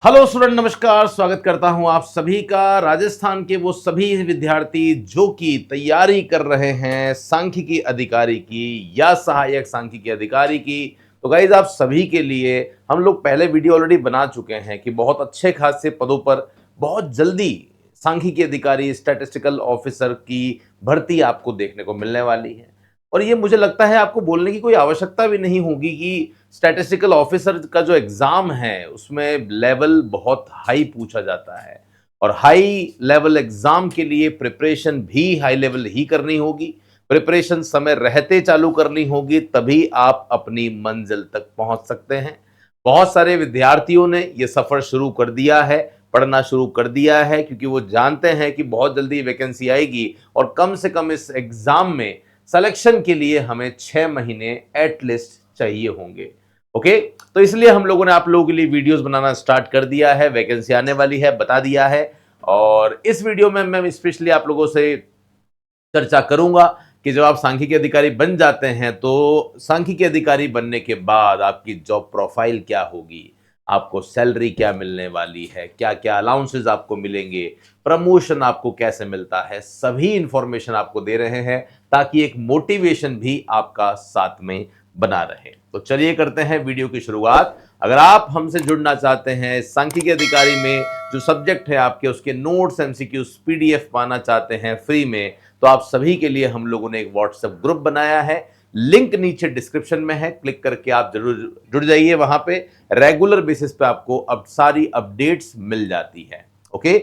Hello student, नमस्कार। स्वागत करता हूं आप सभी का। राजस्थान के वो सभी विद्यार्थी जो कि तैयारी कर रहे हैं सांख्यिकी अधिकारी की या सहायक सांख्यिकी अधिकारी की, तो गाइज आप सभी के लिए हम लोग पहले वीडियो ऑलरेडी बना चुके हैं कि बहुत अच्छे खासे पदों पर बहुत जल्दी सांख्यिकी अधिकारी स्टैटिस्टिकल ऑफिसर की भर्ती आपको देखने को मिलने वाली है। और ये मुझे लगता है आपको बोलने की कोई आवश्यकता भी नहीं होगी कि स्टैटिस्टिकल ऑफिसर का जो एग्जाम है उसमें लेवल बहुत हाई पूछा जाता है और हाई लेवल एग्जाम के लिए प्रिपरेशन भी हाई लेवल ही करनी होगी। प्रिपरेशन समय रहते चालू करनी होगी, तभी आप अपनी मंजिल तक पहुंच सकते हैं। बहुत सारे विद्यार्थियों ने यह सफर शुरू कर दिया है, पढ़ना शुरू कर दिया है, क्योंकि वो जानते हैं कि बहुत जल्दी वैकेंसी आएगी और कम से कम इस एग्जाम में सिलेक्शन के लिए हमें 6 महीने एटलीस्ट चाहिए होंगे। ओके, तो इसलिए हम लोगों ने आप लोगों के लिए वीडियोस बनाना स्टार्ट कर दिया है। वैकेंसी आने वाली है, बता दिया है। और इस वीडियो में मैं स्पेशली आप लोगों से चर्चा करूंगा कि जब आप सांख्यिकी अधिकारी बन जाते हैं तो सांख्यिकी अधिकारी बनने के बाद आपकी जॉब प्रोफाइल क्या होगी, आपको सैलरी क्या मिलने वाली है, क्या क्या अलाउंसेस आपको मिलेंगे, प्रमोशन आपको कैसे मिलता है, सभी इंफॉर्मेशन आपको दे रहे हैं ताकि एक मोटिवेशन भी आपका साथ में बना रहे। तो चलिए करते हैं वीडियो की शुरुआत। अगर आप हमसे जुड़ना चाहते हैं, सांख्यिकी अधिकारी में जो सब्जेक्ट है आपके उसके नोट्स एमसीक्यूज पीडीएफ पाना चाहते हैं फ्री में, तो आप सभी के लिए हम लोगों ने एक व्हाट्सएप ग्रुप बनाया है। लिंक नीचे डिस्क्रिप्शन में है, क्लिक करके आप जरूर जुड़ जाइए। वहां पे रेगुलर बेसिस पे आपको अब सारी अपडेट्स मिल जाती है। ओके,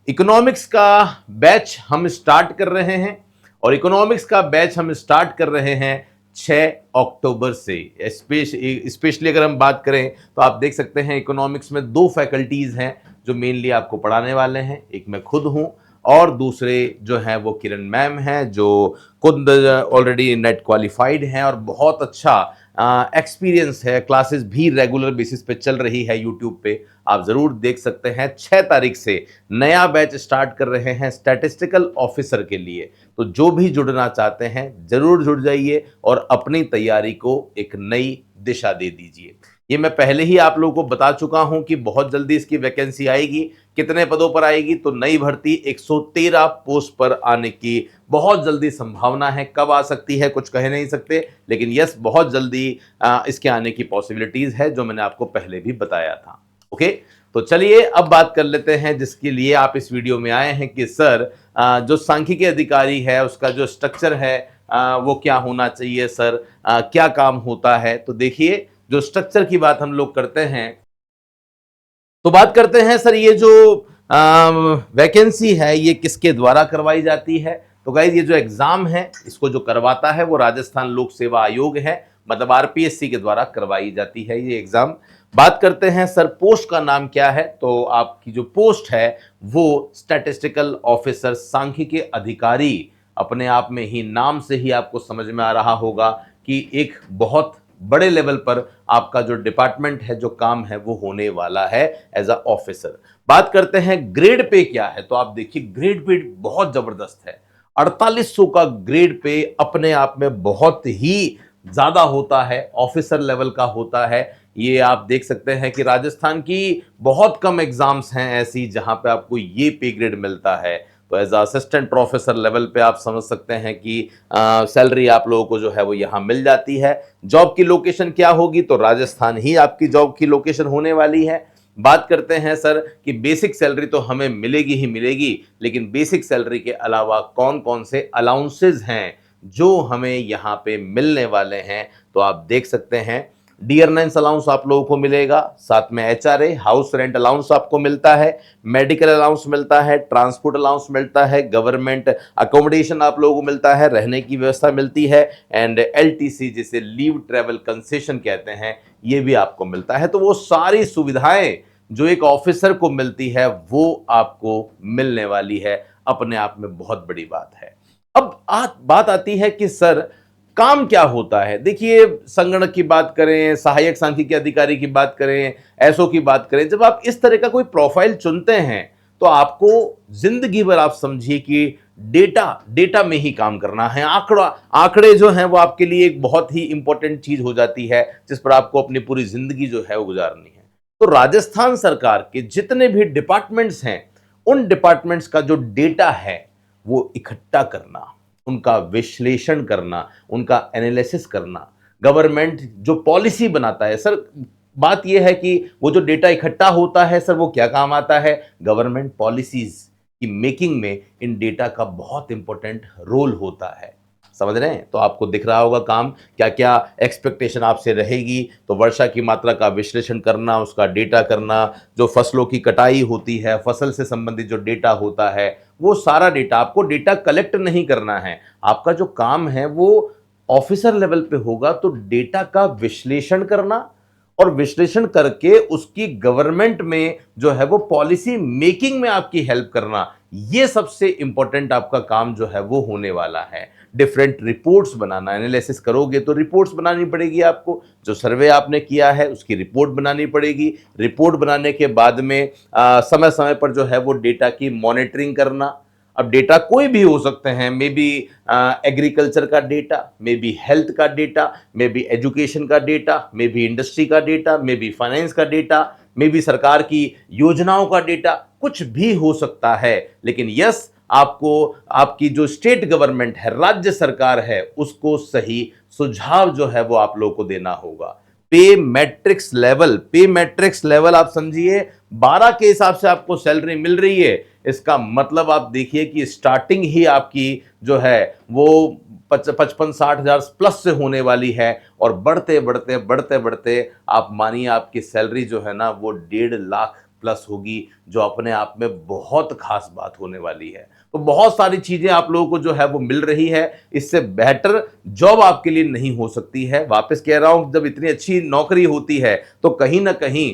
इकोनॉमिक्स का बैच हम स्टार्ट कर रहे हैं और इकोनॉमिक्स का बैच हम स्टार्ट कर रहे हैं 6 अक्टूबर से। स्पेशली अगर हम बात करें तो आप देख सकते हैं इकोनॉमिक्स में 2 फैकल्टीज हैं जो मेनली आपको पढ़ाने वाले हैं। एक मैं खुद हूं और दूसरे जो हैं वो किरण मैम हैं, जो खुद ऑलरेडी नेट क्वालिफाइड हैं और बहुत अच्छा एक्सपीरियंस है। क्लासेस भी रेगुलर बेसिस पे चल रही है यूट्यूब पे, आप जरूर देख सकते हैं। 6 तारीख से नया बैच स्टार्ट कर रहे हैं स्टैटिस्टिकल ऑफिसर के लिए। तो जो भी जुड़ना चाहते हैं जरूर जुड़ जाइए और अपनी तैयारी को एक नई दिशा दे दीजिए। ये मैं पहले ही आप लोगों को बता चुका हूं कि बहुत जल्दी इसकी वैकेंसी आएगी। कितने पदों पर आएगी? तो नई भर्ती 113 पोस्ट पर आने की बहुत जल्दी संभावना है। कब आ सकती है कुछ कह नहीं सकते, लेकिन यस, बहुत जल्दी इसके आने की पॉसिबिलिटीज है, जो मैंने आपको पहले भी बताया था। ओके, तो चलिए अब बात कर लेते हैं जिसके लिए आप इस वीडियो में आए हैं कि सर जो सांख्यिकी अधिकारी है उसका जो स्ट्रक्चर है वो क्या होना चाहिए सर, क्या काम होता है। तो देखिए, जो स्ट्रक्चर की बात हम लोग करते हैं तो बात करते हैं सर, ये जो वैकेंसी है ये किसके द्वारा करवाई जाती है। तो गाइज, ये जो एग्जाम है इसको जो करवाता है वो राजस्थान लोक सेवा आयोग है, मतलब आरपीएससी के द्वारा करवाई जाती है ये एग्जाम। बात करते हैं सर पोस्ट का नाम क्या है, तो आपकी जो पोस्ट है वो स्टैटिस्टिकल ऑफिसर सांख्यिकी अधिकारी। अपने आप में ही नाम से ही आपको समझ में आ रहा होगा कि एक बहुत बड़े लेवल पर आपका जो डिपार्टमेंट है, जो काम है वो होने वाला है एज अ ऑफिसर। बात करते हैं ग्रेड पे क्या है, तो आप देखिए ग्रेड पे बहुत जबरदस्त है। 4800 का ग्रेड पे अपने आप में बहुत ही ज्यादा होता है, ऑफिसर लेवल का होता है। ये आप देख सकते हैं कि राजस्थान की बहुत कम एग्जाम्स हैं ऐसी जहां पे आपको ये पे ग्रेड मिलता है। तो एज असिस्टेंट प्रोफेसर लेवल पे आप समझ सकते हैं कि सैलरी आप लोगों को जो है वो यहाँ मिल जाती है। जॉब की लोकेशन क्या होगी, तो राजस्थान ही आपकी जॉब की लोकेशन होने वाली है। बात करते हैं सर कि बेसिक सैलरी तो हमें मिलेगी ही मिलेगी, लेकिन बेसिक सैलरी के अलावा कौन कौन से अलाउंसेज हैं जो हमें यहाँ पे मिलने वाले हैं। तो आप देख सकते हैं डियरनेंस अलाउंस आप लोगों को मिलेगा, साथ में एचआरए हाउस रेंट अलाउंस आपको मिलता है, मेडिकल अलाउंस मिलता है, ट्रांसपोर्ट अलाउंस मिलता है, गवर्नमेंट अकोमोडेशन आप लोगों को मिलता है, रहने की व्यवस्था मिलती है, एंड एलटीसी जिसे लीव ट्रेवल कंसेशन कहते हैं ये भी आपको मिलता है। तो वो सारी सुविधाएं जो एक ऑफिसर को मिलती है वो आपको मिलने वाली है, अपने आप में बहुत बड़ी बात है। अब बात आती है कि सर काम क्या होता है। देखिए, संगणक की बात करें, सहायक सांख्यिकी अधिकारी की बात करें, एसओ की बात करें, जब आप इस तरह का कोई प्रोफाइल चुनते हैं तो आपको जिंदगी भर आप समझिए कि डेटा में ही काम करना है। आंकड़े जो हैं वो आपके लिए एक बहुत ही इंपॉर्टेंट चीज हो जाती है जिस पर आपको अपनी पूरी जिंदगी जो है वो गुजारनी है। तो राजस्थान सरकार के जितने भी डिपार्टमेंट्स हैं, उन डिपार्टमेंट्स का जो डेटा है वो इकट्ठा करना, उनका विश्लेषण करना, उनका एनालिसिस करना, गवर्नमेंट जो पॉलिसी बनाता है सर, बात यह है कि वो जो डेटा इकट्ठा होता है सर वो क्या काम आता है, गवर्नमेंट पॉलिसीज की मेकिंग में इन डेटा का बहुत इंपॉर्टेंट रोल होता है। समझ रहे हैं? तो आपको दिख रहा होगा काम, क्या क्या एक्सपेक्टेशन आपसे रहेगी। तो वर्षा की मात्रा का विश्लेषण करना, उसका डेटा करना, जो फसलों की कटाई होती है, फसल से संबंधित जो डेटा होता है, वो सारा डेटा आपको डेटा कलेक्ट नहीं करना है। आपका जो काम है वो ऑफिसर लेवल पे होगा, तो डेटा का विश्लेषण करना और विश्लेषण करके उसकी गवर्नमेंट में जो है वो पॉलिसी मेकिंग में आपकी हेल्प करना, ये सबसे इंपॉर्टेंट आपका काम जो है वो होने वाला है। डिफरेंट रिपोर्ट्स बनाना, एनालिसिस करोगे तो रिपोर्ट्स बनानी पड़ेगी आपको, जो सर्वे आपने किया है उसकी रिपोर्ट बनानी पड़ेगी। रिपोर्ट बनाने के बाद में समय समय पर जो है वो डेटा की मॉनिटरिंग करना। अब डेटा कोई भी हो सकते हैं, मे बी एग्रीकल्चर का डेटा, मे बी हेल्थ का डेटा, मे बी एजुकेशन का डेटा, मे बी इंडस्ट्री का डेटा, मे बी फाइनेंस का डेटा, मे बी सरकार की योजनाओं का डेटा, कुछ भी हो सकता है। लेकिन यस, आपको आपकी जो स्टेट गवर्नमेंट है, राज्य सरकार है, उसको सही सुझाव जो है वो आप लोगों को देना होगा। पे मैट्रिक्स लेवल, पे मैट्रिक्स लेवल आप समझिए, 12 के हिसाब से आपको सैलरी मिल रही है। इसका मतलब आप देखिए कि स्टार्टिंग ही आपकी जो है वो 55-60 हजार प्लस से होने वाली है, और बढ़ते बढ़ते बढ़ते बढ़ते आप मानिए आपकी सैलरी जो है ना वो 1.5 लाख प्लस होगी, जो अपने आप में बहुत खास बात होने वाली है। तो बहुत सारी चीजें आप लोगों को जो है वो मिल रही है, इससे बेहतर जॉब आपके लिए नहीं हो सकती है। वापस कह रहा हूं, जब इतनी अच्छी नौकरी होती है तो कहीं ना कहीं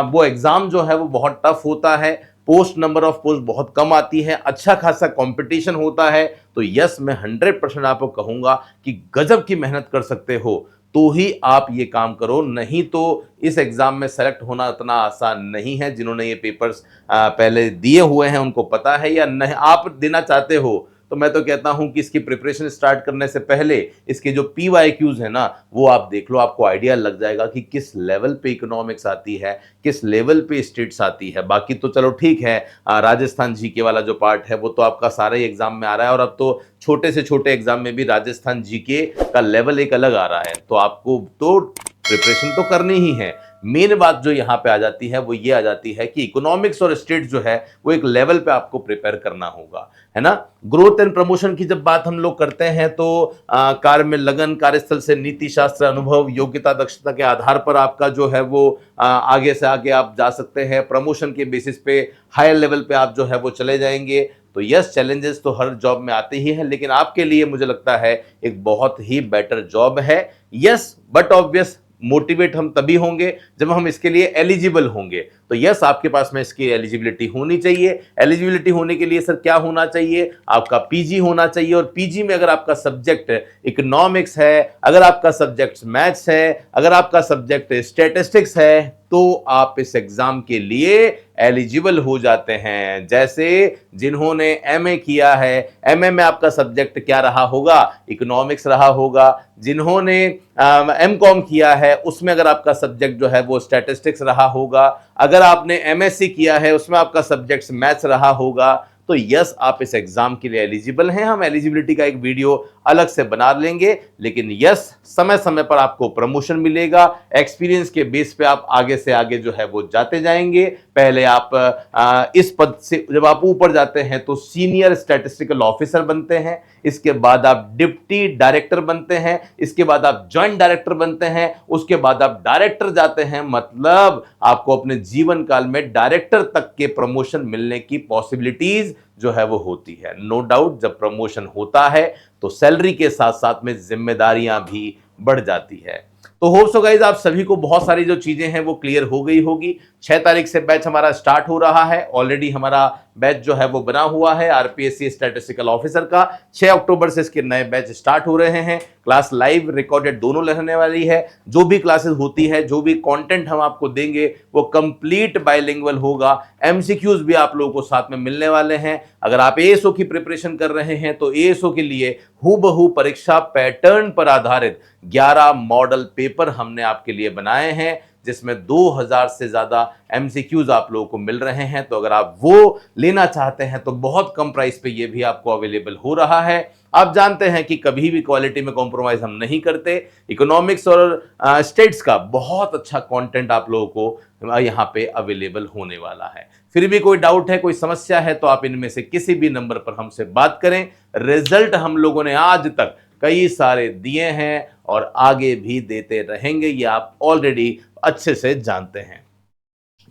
वो एग्जाम जो है वो बहुत टफ होता है, पोस्ट, नंबर ऑफ पोस्ट बहुत कम आती है, अच्छा खासा कंपटीशन होता है। तो यस, मैं 100% आपको कहूंगा कि गजब की मेहनत कर सकते हो तो ही आप ये काम करो, नहीं तो इस एग्जाम में सेलेक्ट होना इतना आसान नहीं है। जिन्होंने ये पेपर्स पहले दिए हुए हैं उनको पता है, या नहीं आप देना चाहते हो, तो मैं तो कहता हूं कि इसकी प्रिपरेशन स्टार्ट करने से पहले इसके जो PYQs है ना वो आप देख लो, आपको आइडिया लग जाएगा कि किस लेवल पे इकोनॉमिक्स आती है, किस लेवल पे स्टेट्स आती है। बाकी तो चलो ठीक है, राजस्थान जीके वाला जो पार्ट है वो तो आपका सारे एग्जाम में आ रहा है, और अब तो छोटे से छोटे एग्जाम में भी राजस्थान जीके का लेवल एक अलग आ रहा है। तो आपको तो प्रिपरेशन तो करनी ही है। मेन बात जो यहाँ पे आ जाती है वो ये आ जाती है कि इकोनॉमिक्स और स्टेट जो है वो एक लेवल पे आपको प्रिपेयर करना होगा, है ना। ग्रोथ एंड प्रमोशन की जब बात हम लोग करते हैं तो कार्य में लगन, कार्यस्थल से नीति शास्त्र, अनुभव, योग्यता, दक्षता के आधार पर आपका जो है वो आगे से आगे आप जा सकते हैं। प्रमोशन के बेसिस पे हायर लेवल पे आप जो है वो चले जाएंगे। तो यस, चैलेंजेस तो हर जॉब में आते ही हैं, लेकिन आपके लिए मुझे लगता है एक बहुत ही बेटर जॉब है। यस, बट ऑब्वियस मोटिवेट हम तभी होंगे जब हम इसके लिए एलिजिबल होंगे। तो यस, आपके पास में इसकी एलिजिबिलिटी होनी चाहिए। एलिजिबिलिटी होने के लिए सर क्या होना चाहिए, आपका पीजी होना चाहिए, और पीजी में अगर आपका सब्जेक्ट इकोनॉमिक्स है, अगर आपका सब्जेक्ट मैथ्स है, अगर आपका सब्जेक्ट स्टैटिस्टिक्स है, तो आप इस एग्जाम के लिए एलिजिबल हो जाते हैं। जैसे जिन्होंने एमए किया है, एमए में आपका सब्जेक्ट क्या रहा होगा, इकोनॉमिक्स रहा होगा। जिन्होंने एमकॉम किया है उसमें अगर आपका सब्जेक्ट जो है वो स्टैटिस्टिक्स रहा होगा। अगर आपने एमएससी किया है उसमें आपका सब्जेक्ट मैथ्स रहा होगा। तो यस, आप इस एग्जाम के लिए एलिजिबल हैं। हम एलिजिबिलिटी का एक वीडियो अलग से बना लेंगे, लेकिन यस, समय समय पर आपको प्रमोशन मिलेगा। एक्सपीरियंस के बेस पे आप आगे से आगे जो है वो जाते जाएंगे। पहले आप इस पद से जब आप ऊपर जाते हैं तो सीनियर स्टैटिस्टिकल ऑफिसर बनते हैं, इसके बाद आप डिप्टी डायरेक्टर बनते हैं, इसके बाद आप जॉइंट डायरेक्टर बनते हैं, उसके बाद आप डायरेक्टर जाते हैं। मतलब आपको अपने जीवन काल में डायरेक्टर तक के प्रमोशन मिलने की पॉसिबिलिटीज जो है वो होती है। नो डाउट, जब प्रमोशन होता है तो सैलरी के साथ साथ में जिम्मेदारियां भी बढ़ जाती है। तो होप सो गाइस, आप सभी को बहुत सारी जो चीजें हैं वो क्लियर हो गई होगी। 6 तारीख से बैच हमारा स्टार्ट हो रहा है। ऑलरेडी हमारा बैच जो है वो बना हुआ है आरपीएससी स्टैटिस्टिकल ऑफिसर का। 6 अक्टूबर से इसके नए बैच स्टार्ट हो रहे हैं। क्लास लाइव रिकॉर्डेड दोनों रहने वाली है। जो भी क्लासेस होती है, जो भी कंटेंट हम आपको देंगे वो कंप्लीट बाइलिंगुअल होगा। एमसीक्यूज भी आप लोगों को साथ में मिलने वाले हैं। अगर आप एएसओ की प्रिपरेशन कर रहे हैं तो एएसओ के लिए हूबहू परीक्षा पैटर्न पर आधारित 11 मॉडल पेपर हमने आपके लिए बनाए हैं, जिसमें 2000 से ज़्यादा MCQs आप लोगों को मिल रहे हैं। तो अगर आप वो लेना चाहते हैं तो बहुत कम प्राइस पे ये भी आपको अवेलेबल हो रहा है। आप जानते हैं कि कभी भी क्वालिटी में कॉम्प्रोमाइज हम नहीं करते। इकोनॉमिक्स और स्टेट्स का बहुत अच्छा कंटेंट आप लोगों को यहाँ पे अवेलेबल होने वाला है। फिर भी कोई डाउट है, कोई समस्या है तो आप इनमें से किसी भी नंबर पर हमसे बात करें। रिजल्ट हम लोगों ने आज तक कई सारे दिए हैं और आगे भी देते रहेंगे, ये आप ऑलरेडी अच्छे से जानते हैं।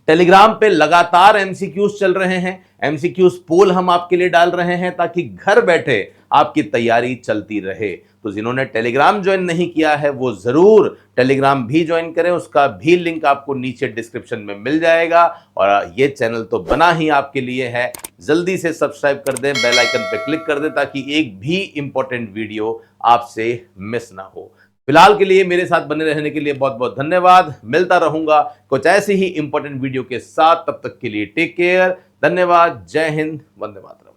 टेलीग्राम पे लगातार एमसीक्यूज चल रहे हैं, एमसीक्यूज पोल हम आपके लिए डाल रहे हैं ताकि घर बैठे आपकी तैयारी चलती रहे। तो जिन्होंने टेलीग्राम ज्वाइन नहीं किया है वो जरूर टेलीग्राम भी ज्वाइन करें, उसका भी लिंक आपको नीचे डिस्क्रिप्शन में मिल जाएगा। और ये चैनल तो बना ही आपके लिए है, जल्दी से सब्सक्राइब कर दें, बेल आइकन पे क्लिक कर दें ताकि एक भी इंपॉर्टेंट वीडियो आपसे मिस ना हो। फिलहाल के लिए मेरे साथ बने रहने के लिए बहुत बहुत धन्यवाद। मिलता रहूंगा कुछ ऐसे ही इंपॉर्टेंट वीडियो के साथ, तब तक के लिए टेक केयर, धन्यवाद, जय हिंद, वंदे मातरम।